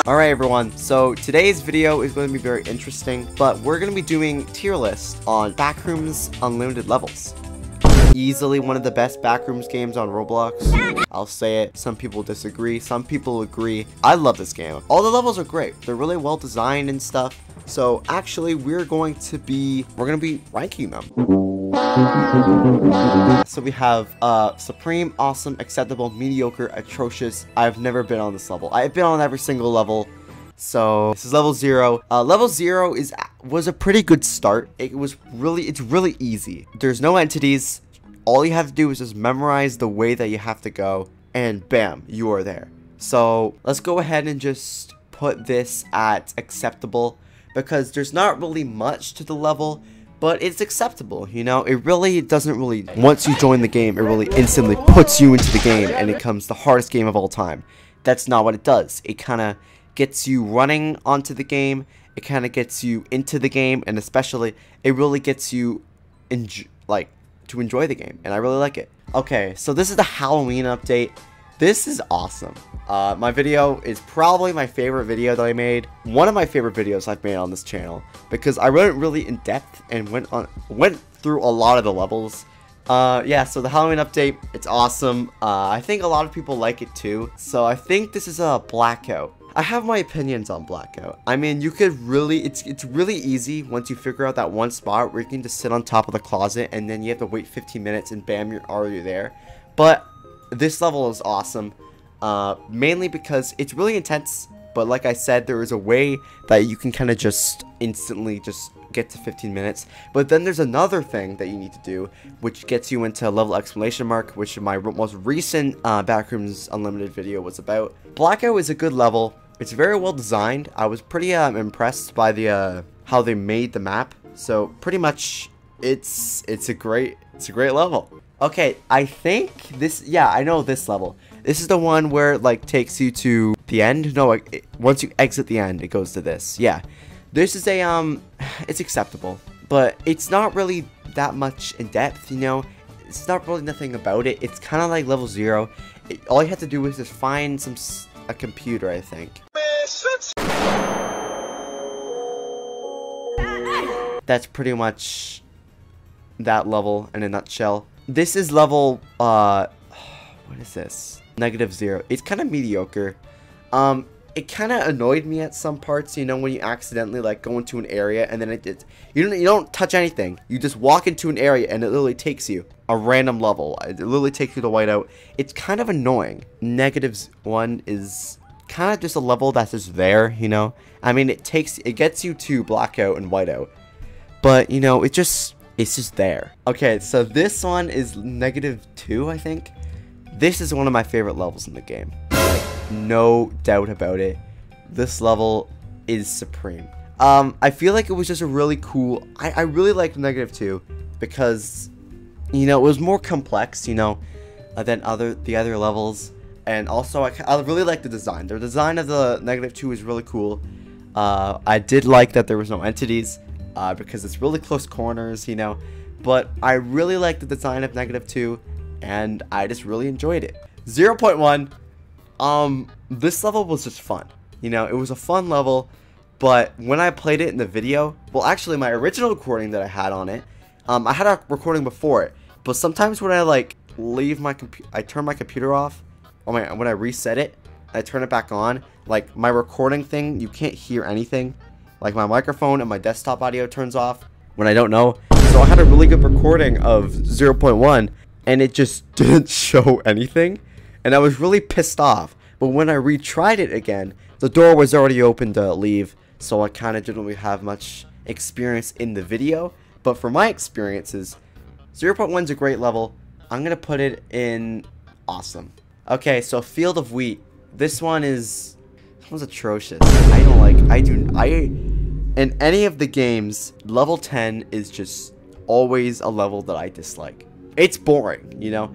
Alright everyone, so today's video is going to be very interesting, but we're going to be doing tier list on Backrooms Unlimited levels. Easily one of the best Backrooms games on Roblox. I'll say it, some people disagree, some people agree. I love this game. All the levels are great, they're really well designed and stuff. So actually we're going to be ranking them. So we have Supreme, Awesome, Acceptable, Mediocre, Atrocious. I've never been on this level. I've been on every single level. So this is level 0. Level 0 was a pretty good start. It's really easy. There's no entities. All you have to do is just memorize the way that you have to go, and bam, you are there. So let's go ahead and just put this at acceptable, because there's not really much to the level, but it's acceptable, you know. It doesn't really, once you join the game, it really instantly puts you into the game and it becomes the hardest game of all time. That's not what it does. It kind of gets you running onto the game, it kind of gets you into the game, and especially it really gets you to enjoy the game, and I really like it. Okay, so this is the Halloween update. This is awesome. My video is probably my favorite video that I made. One of my favorite videos I've made on this channel, because I went really in depth and went through a lot of the levels. Yeah, so the Halloween update, it's awesome. I think a lot of people like it too. So I think this is a Blackout. I have my opinions on Blackout. I mean, you could really, it's really easy once you figure out that one spot where you can just sit on top of the closet and then you have to wait 15 minutes and bam, you're already there. But this level is awesome, mainly because it's really intense, but like I said, there is a way that you can kind of just instantly just get to 15 minutes. But then there's another thing that you need to do, which gets you into level exclamation mark, which my most recent Backrooms Unlimited video was about. Blackout is a good level. It's very well designed. I was pretty impressed by the how they made the map. So pretty much it's a great level. Okay, I think this, yeah, I know this level. This is the one where it like takes you to the end. No, once you exit the end, it goes to this. Yeah, this is a it's acceptable, but it's not really that much in depth, you know. It's not really nothing about it. It's kind of like level 0. All you have to do is just find a computer, I think. That's pretty much that level in a nutshell. This is level, what is this? -0. It's kind of mediocre. It kind of annoyed me at some parts, you know, when you accidentally like go into an area and then you don't touch anything. You just walk into an area and it literally takes you a random level. It literally takes you to whiteout. It's kind of annoying. -1 is kind of just a level that's just there, you know. I mean, it gets you to blackout and whiteout, but you know, it's just there. Okay, so this one is -2, I think. This is one of my favorite levels in the game. Like, no doubt about it. This level is supreme. I feel like it was just a really cool, I really liked -2 because, you know, it was more complex, you know, than the other levels. And also, I really like the design. The design of the -2 is really cool. I did like that there was no entities, because it's really close corners, you know. But I really like the design of -2, and I just really enjoyed it. 0.1, this level was just fun. You know, it was a fun level, but when I played it in the video, well, actually, my original recording that I had on it, I had a recording before it, but sometimes when I, like, I turn my computer off, or when I reset it, I turn it back on, like, my recording thing, you can't hear anything. Like, my microphone and my desktop audio turns off when I don't know. So I had a really good recording of 0.1, and it just didn't show anything, and I was really pissed off. But when I retried it again, the door was already open to leave, so I kind of didn't really have much experience in the video. But for my experiences, 0.1 is a great level. I'm going to put it in awesome. Okay, so Field of Wheat. This one's atrocious. In any of the games, level 10 is just always a level that I dislike. It's boring, you know,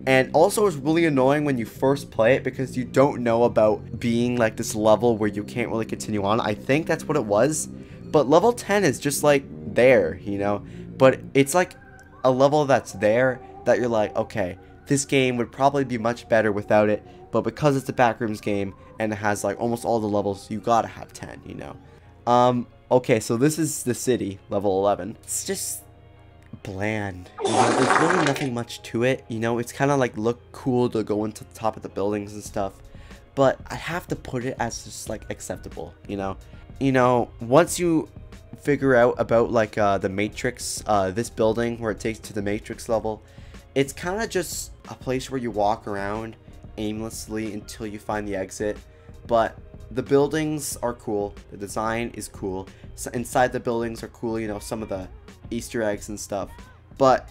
and also it's really annoying when you first play it because you don't know about being like this level where you can't really continue on. I think that's what it was, but level 10 is just like there, you know, but it's like a level that's there that you're like, okay, this game would probably be much better without it, but because it's a Backrooms game and it has like almost all the levels, you gotta have 10, you know. Okay, so this is the city, level 11. It's just bland. You know, there's really nothing much to it. You know, it's kind of like look cool to go into the top of the buildings and stuff, but I have to put it as just like acceptable. You know, once you figure out about like the Matrix, this building where it takes to the Matrix level, it's kind of just a place where you walk around aimlessly until you find the exit. But the buildings are cool, the design is cool, so inside the buildings are cool, you know, some of the Easter eggs and stuff, but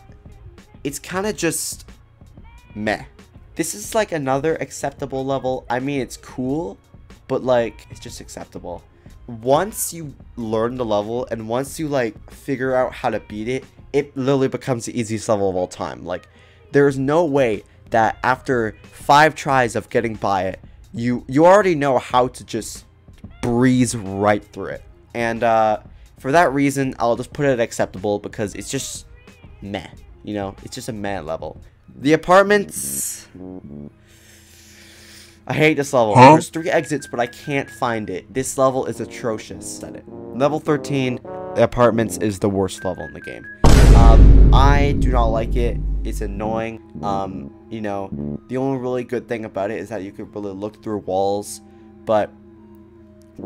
it's kind of just meh. This is like another acceptable level. I mean, it's cool, but like it's just acceptable. Once you learn the level and once you like figure out how to beat it, it literally becomes the easiest level of all time. Like, there's no way that after 5 tries of getting by it, you already know how to just breeze right through it. And for that reason, I'll just put it at acceptable because it's just meh. You know, it's just a meh level. The apartments, I hate this level. There's 3 exits, but I can't find it. This level is atrocious at it. Level 13, the apartments, is the worst level in the game. I do not like it. It's annoying. You know, the only really good thing about it is that you could really look through walls, but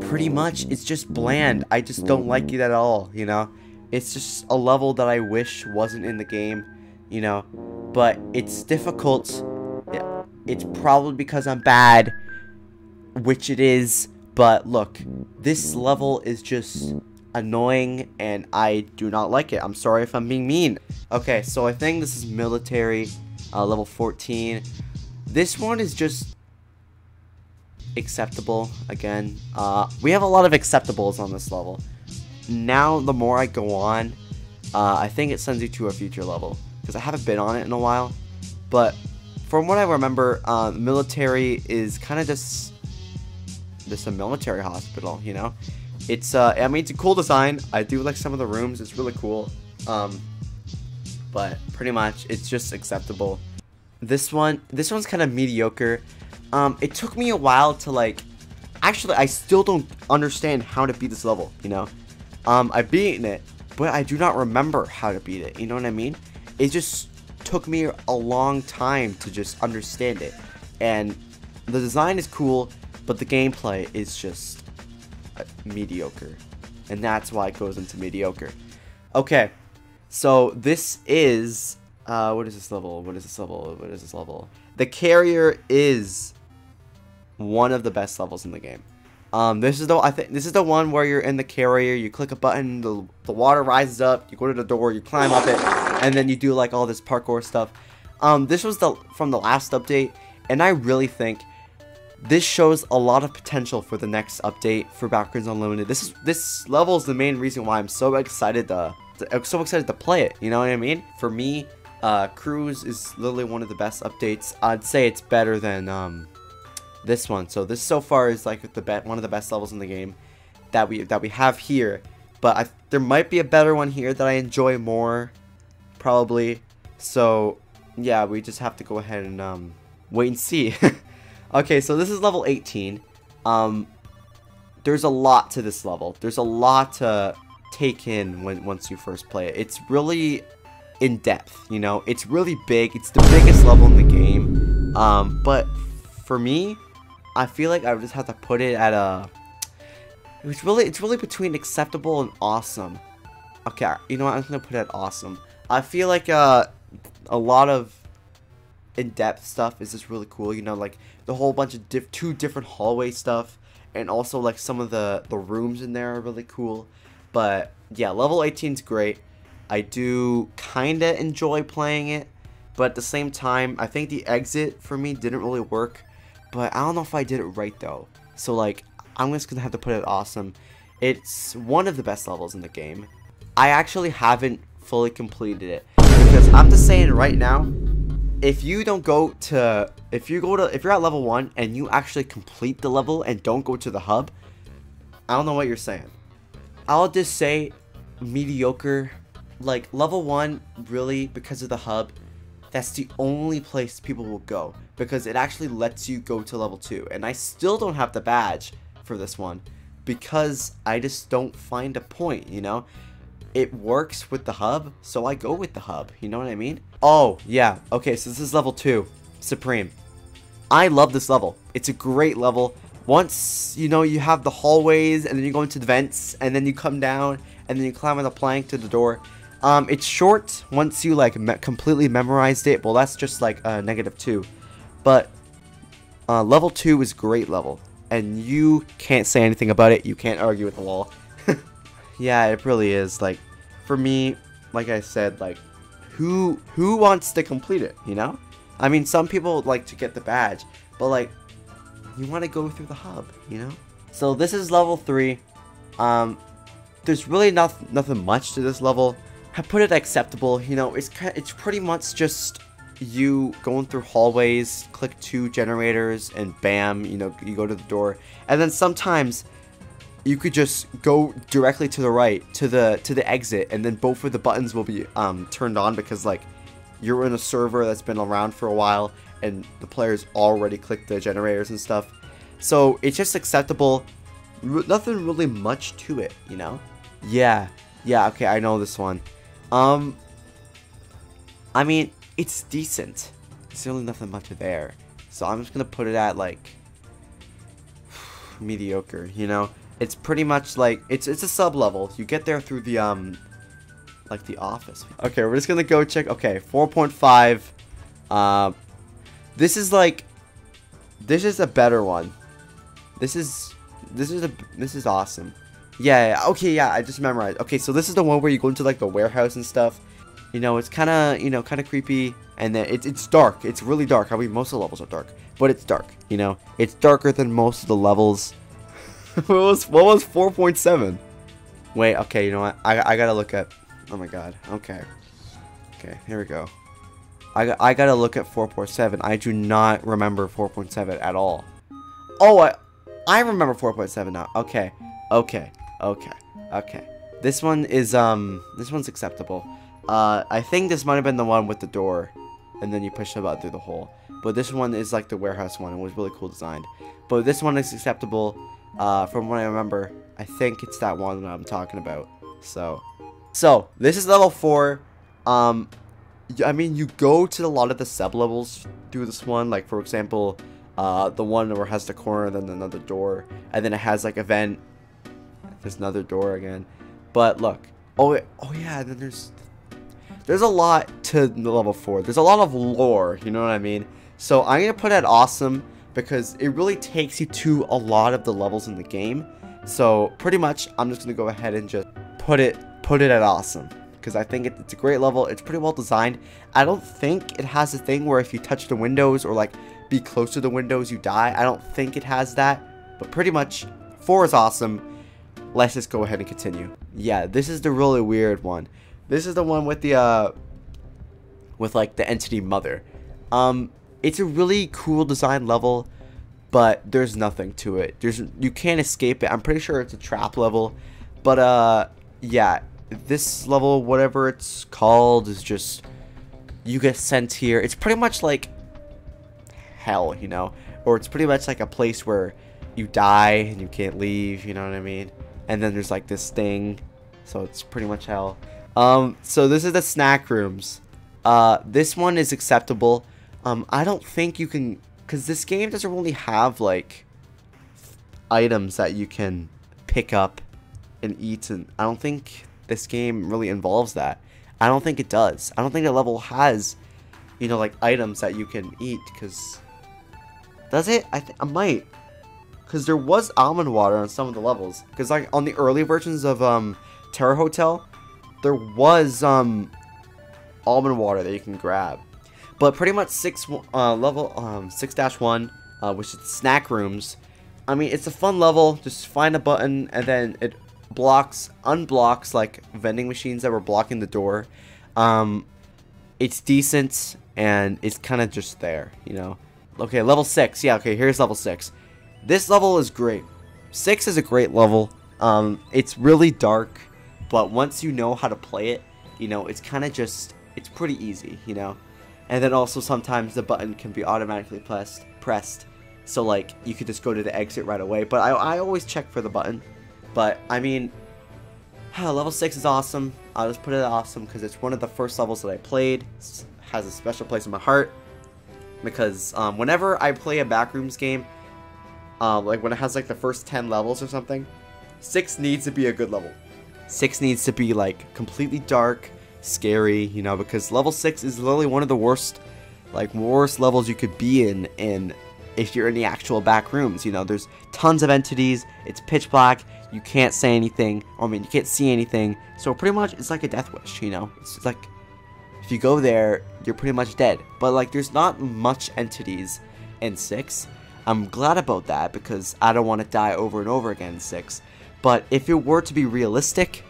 pretty much it's just bland. I just don't like it at all, you know. It's just a level that I wish wasn't in the game, you know, but it's difficult. It's probably because I'm bad, which it is, but look, this level is just annoying and I do not like it. I'm sorry if I'm being mean. Okay, so I think this is military, level 14. This one is just acceptable. Again, we have a lot of acceptables on this level. Now the more I go on, I think it sends you to a future level because I haven't been on it in a while, but from what I remember, military is kind of just a military hospital, you know. It's I mean, it's a cool design. I do like some of the rooms. It's really cool. But pretty much it's just acceptable. This one's kind of mediocre. It took me a while to like, actually I still don't understand how to beat this level, you know. I've beaten it, but I do not remember how to beat it, you know what I mean? It just took me a long time to just understand it. And the design is cool, but the gameplay is just mediocre. And that's why it goes into mediocre. Okay, so this is what is this level? What is this level? What is this level? The carrier is one of the best levels in the game. This is the one where you're in the carrier, you click a button, the water rises up, you go to the door, you climb up it, and then you do like all this parkour stuff. This was from the last update, and I really think this shows a lot of potential for the next update for Backrooms Unlimited. This level is the main reason why I'm so excited to play it. You know what I mean? For me, Cruise is literally one of the best updates. I'd say it's better than this one. So this so far is like one of the best levels in the game that we have here. But there might be a better one here that I enjoy more, probably. So yeah, we just have to go ahead and wait and see. Okay, so this is level 18. There's a lot to this level. There's a lot to take in once you first play it. It's really in depth, you know. It's really big. It's the biggest level in the game. But for me, I feel like I would just have to put it at a. It's really between acceptable and awesome. Okay, you know what? I'm gonna put it at awesome. I feel like a lot of in-depth stuff is just really cool. You know, like the whole bunch of two different hallway stuff, and also like some of the rooms in there are really cool. But yeah, level 18 is great. I do kinda enjoy playing it, but at the same time, I think the exit for me didn't really work. But I don't know if I did it right though. So like, I'm just gonna have to put it awesome. It's one of the best levels in the game. I actually haven't fully completed it because I'm just saying right now, if you're at level 1 and you actually complete the level and don't go to the hub, I don't know what you're saying. I'll just say mediocre. Like level 1, really, because of the hub, that's the only place people will go, because it actually lets you go to level 2. And I still don't have the badge for this one because I just don't find a point, you know? It works with the hub, so I go with the hub, you know what I mean? Oh, yeah, okay, so this is level 2, Supreme. I love this level. It's a great level. Once, you know, you have the hallways, and then you go into the vents, and then you come down, and then you climb on the plank to the door. It's short once you, like, completely memorized it. Well, that's just, like, -2. But, level 2 is a great level. And you can't say anything about it. You can't argue with the wall. Yeah, it really is. Like, for me, like I said, like, who wants to complete it, you know? I mean, some people like to get the badge, but, like, you want to go through the hub, you know? So this is level 3. There's really nothing much to this level. I put it acceptable, you know, it's pretty much just you going through hallways, click 2 generators, and bam, you know, you go to the door. And then sometimes you could just go directly to the right, to the exit, and then both of the buttons will be turned on because, like, you're in a server that's been around for a while, and the players already clicked the generators and stuff. So it's just acceptable. Nothing really much to it, you know? Yeah, okay, I know this one. I mean, it's decent. There's really nothing much there. So I'm just gonna put it at, like, mediocre, you know? It's pretty much like, it's a sub-level. You get there through the, like, the office. Okay, we're just gonna go check. Okay, 4.5. This is, like, this is a better one. This is awesome. Yeah, okay, yeah, I just memorized. Okay, so this is the one where you go into, like, the warehouse and stuff. You know, it's kind of, you know, kind of creepy, and then it's dark. It's really dark. I mean, most of the levels are dark, but it's dark, you know? It's darker than most of the levels. What was 4.7? Wait, okay, you know what? I gotta look at, oh my god, okay, here we go. I gotta look at 4.7. I do not remember 4.7 at all. Oh, I remember 4.7 now. Okay. This one is, this one's acceptable. I think this might have been the one with the door, and then you push the button through the hole. But this one is like the warehouse one. It was really cool designed. But this one is acceptable, from what I remember. I think it's that one that I'm talking about. So this is level 4. I mean, you go to a lot of the sub-levels through this one. Like, for example, the one where it has the corner, then another door, and then it has, like, a vent. There's another door again. But look, oh yeah, then there's a lot to the level 4. There's a lot of lore, you know what I mean? So I'm gonna put it at awesome because it really takes you to a lot of the levels in the game. So pretty much, I'm just gonna go ahead and just put it at awesome because I think it's a great level. It's pretty well designed. I don't think it has a thing where if you touch the windows or, like, be close to the windows, you die. I don't think it has that, but pretty much 4 is awesome. Let's just go ahead and continue. Yeah, this is the really weird one. This is the one with the like the entity mother. It's a really cool design level, but there's nothing to it. You can't escape it. I'm pretty sure it's a trap level, but yeah, this level, whatever it's called, is just you get sent here. It's pretty much like hell, you know, or it's pretty much like a place where you die and you can't leave, you know what I mean? And then there's like this thing, so it's pretty much hell. So this is the snack rooms. This one is acceptable. I don't think you can, because this game doesn't really have, like, items that you can pick up and eat, and I don't think this game really involves that. I don't think it does. I don't think the level has, you know, like, items that you can eat, because, does it? I might, because there was almond water on some of the levels, because, like, on the early versions of, Terror Hotel, there was, almond water that you can grab. But pretty much level 6-1, which is snack rooms. I mean, it's a fun level. Just find a button and then it unblocks like vending machines that were blocking the door. It's decent and it's kind of just there, you know. Okay, level 6. Yeah, okay, here's level 6. This level is great. 6 is a great level. It's really dark, but once you know how to play it, you know, it's kind of just, it's pretty easy, you know. And then also sometimes the button can be automatically pressed. So like you could just go to the exit right away. But I always check for the button. But I mean, level 6 is awesome. I'll just put it awesome because it's one of the first levels that I played. It has a special place in my heart. Because whenever I play a Backrooms game, like when it has like the first 10 levels or something, 6 needs to be a good level. 6 needs to be like completely dark, scary, you know, because level 6 is literally one of the worst levels you could be in if you're in the actual back rooms. You know, there's tons of entities, it's pitch black, you can't say anything, I mean, you can't see anything, so pretty much it's like a death wish, you know, it's like, if you go there, you're pretty much dead. But like, there's not much entities in 6. I'm glad about that because I don't want to die over and over again in 6. But if it were to be realistic,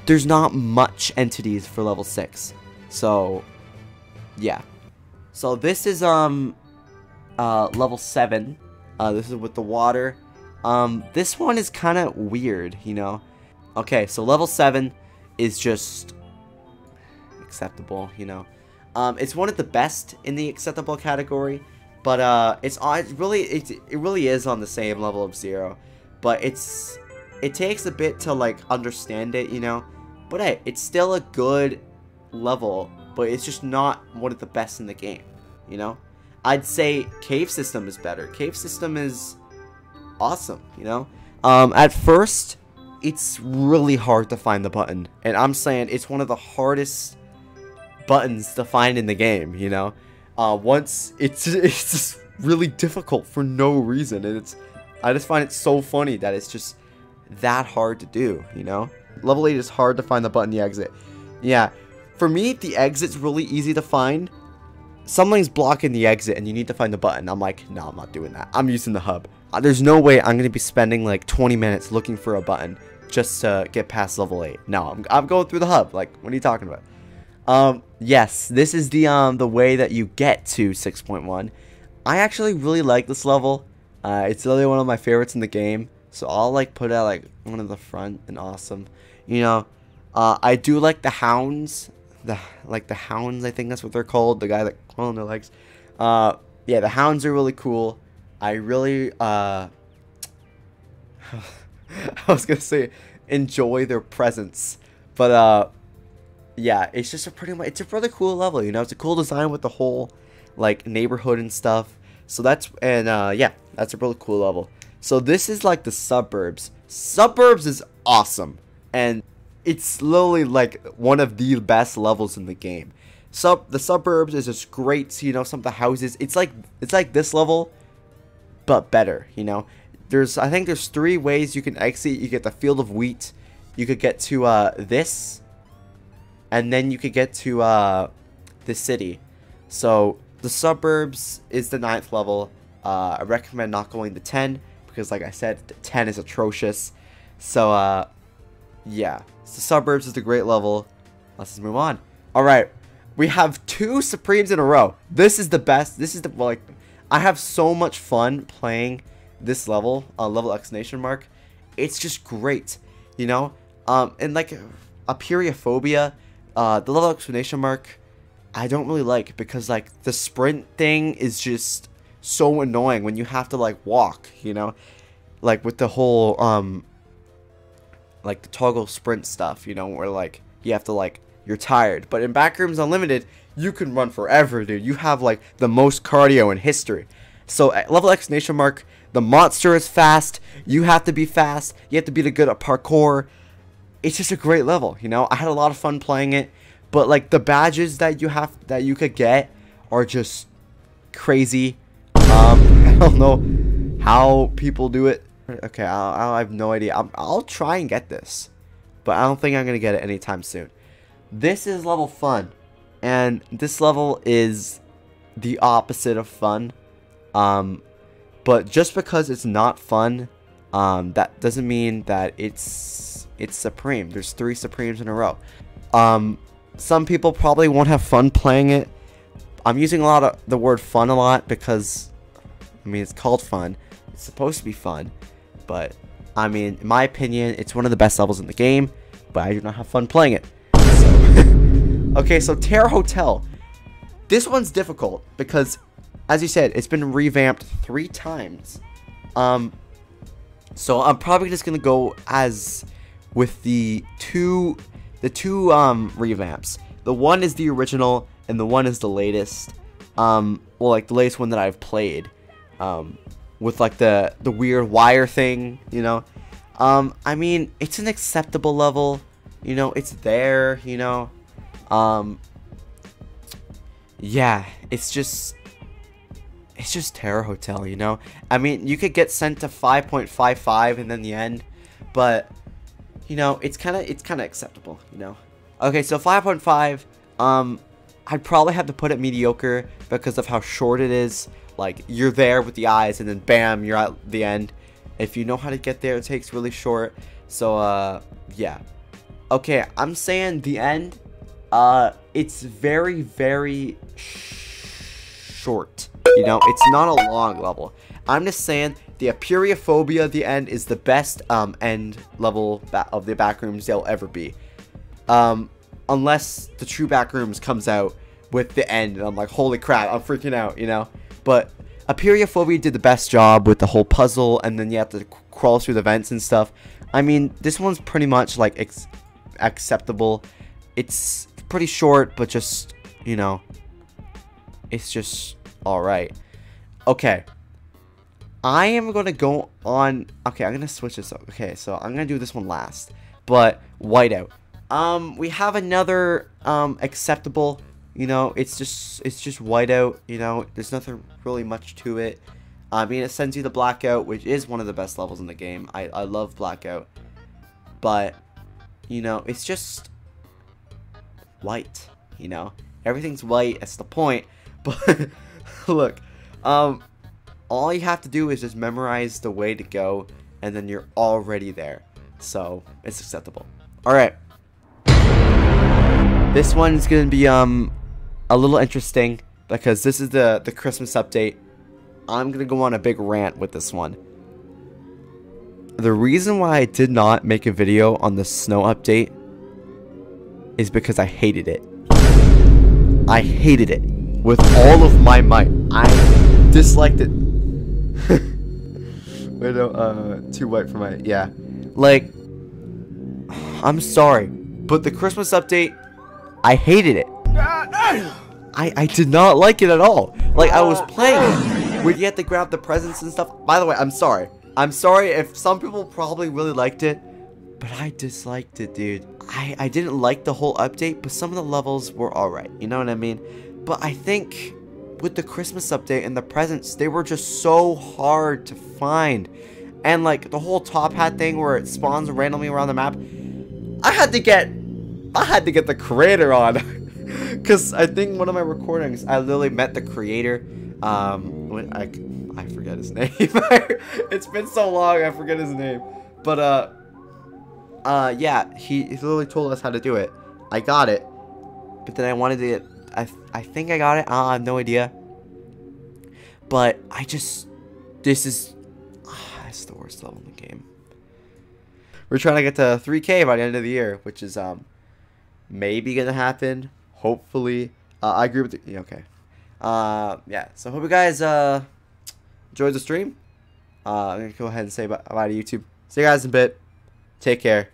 there's not much entities for level 6. So, yeah. So this is level 7. This is with the water. This one is kind of weird, you know. Okay, so level 7 is just acceptable, you know. It's one of the best in the acceptable category, but it really is on the same level of 0. But it takes a bit to like understand it, you know. But hey, it's still a good level, but it's just not one of the best in the game, you know. I'd say Cave System is better. Cave System is awesome, you know. At first, it's really hard to find the button, and I'm saying it's one of the hardest buttons to find in the game, you know. Once it's just really difficult for no reason, and I just find it so funny that it's just that hard to do, you know. Level 8 is hard to find the button, the exit. Yeah, for me, the exit's really easy to find. Something's blocking the exit and you need to find the button. I'm like, no, I'm not doing that. I'm using the hub. There's no way I'm gonna be spending like 20 minutes looking for a button just to get past level 8. No, I'm going through the hub. Like, what are you talking about? Yes, this is the way that you get to 6.1. I actually really like this level. It's literally one of my favorites in the game. So I'll like put it at like one of the front and awesome. You know, I do like the hounds. The hounds, I think that's what they're called. The guy that crawl on their legs. Yeah, the hounds are really cool. I really I was gonna say enjoy their presence, but yeah, it's just it's a really cool level, you know. It's a cool design with the whole like neighborhood and stuff. So yeah, that's a really cool level. So this is like the suburbs. Suburbs is awesome, and it's literally like one of the best levels in the game. The suburbs is just great. You know, some of the houses. It's like this level, but better. You know, I think there's 3 ways you can exit. You get the field of wheat. You could get to this, and then you could get to the city. So the suburbs is the 9th level. I recommend not going to 10 because, like I said, 10 is atrocious. So yeah, so suburbs is the great level. Let's just move on. All right, we have 2 Supremes in a row. This is the best. This is the like. I have so much fun playing this level. Level exclamation mark. It's just great, you know. And like a Pyrrhophobia, the level exclamation mark, I don't really like because like the sprint thing is just so annoying when you have to like walk, you know, like with the whole like the toggle sprint stuff, you know, where like you have to like you're tired. But in Backrooms Unlimited, you can run forever, dude. You have like the most cardio in history. So at level exclamation mark, the monster is fast. You have to be fast. You have to be good at parkour. It's just a great level, you know. I had a lot of fun playing it, but like the badges that you could get are just crazy. I don't know how people do it. Okay, I have no idea. I'll try and get this, but I don't think I'm gonna get it anytime soon. This is level fun, and this level is the opposite of fun. But just because it's not fun, that doesn't mean that it's supreme. There's 3 Supremes in a row. Some people probably won't have fun playing it. I'm using the word fun a lot because, I mean, it's called fun. It's supposed to be fun. But, I mean, in my opinion, it's one of the best levels in the game. But I do not have fun playing it. So okay, so Terror Hotel. this one's difficult because, as you said, it's been revamped 3 times. So I'm probably just gonna go as with the two revamps. The one is the original, and the one is the latest. Well, like the latest one that I've played. With like the weird wire thing, you know. I mean, it's an acceptable level, you know. It's there, you know. Yeah, it's just Terror Hotel, you know. I mean, you could get sent to 5.55 and then the end, but you know, it's kind of acceptable, you know. Okay, so 5.5, I'd probably have to put it mediocre because of how short it is. Like, you're there with the eyes and then bam, you're at the end. If you know how to get there, it takes really short. So yeah. Okay, I'm saying the end, it's very, very short. You know, it's not a long level. I'm just saying the Apuriophobia at the end is the best end level of the backrooms they'll ever be. Unless the true backrooms comes out with the end, and I'm like, holy crap, I'm freaking out, you know. But Apuriophobia did the best job with the whole puzzle, and then you have to crawl through the vents and stuff. I mean, this one's pretty much like acceptable. It's pretty short, but just, you know, it's just alright. Okay, I am gonna go on. Okay, I'm gonna switch this up. Okay, so I'm gonna do this one last, but Whiteout. We have another acceptable. You know, it's just Whiteout. You know, there's nothing really much to it. I mean, it sends you the Blackout, which is one of the best levels in the game. I love Blackout, but you know, it's just white. You know, everything's white. That's the point. But look, all you have to do is just memorize the way to go, and then you're already there. So it's acceptable. All right. This one's gonna be a little interesting because this is the Christmas update. I'm gonna go on a big rant with this one. The reason why I did not make a video on the snow update is because I hated it. I hated it with all of my might. I disliked it. Wait, no, too white for my, yeah. Like, I'm sorry, but the Christmas update, I hated it. I did not like it at all. Like, I was playing where you had to grab the presents and stuff. By the way, I'm sorry. I'm sorry if some people probably really liked it, but I disliked it, dude. I didn't like the whole update, but some of the levels were alright. You know what I mean? But I think with the Christmas update and the presents, they were just so hard to find. And like the whole top hat thing where it spawns randomly around the map, I had to get the creator on. Because I think one of my recordings, I literally met the creator. When I forget his name. It's been so long, I forget his name. But yeah, he literally told us how to do it. I got it, but then I wanted to get. I think I got it. I have no idea. But this is it's the worst level in the game. We're trying to get to 3K by the end of the year, which is maybe gonna happen. Hopefully, I agree with you. Yeah, okay. Yeah. So hope you guys enjoyed the stream. I'm gonna go ahead and say bye to YouTube. See you guys in a bit. Take care.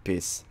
Peace.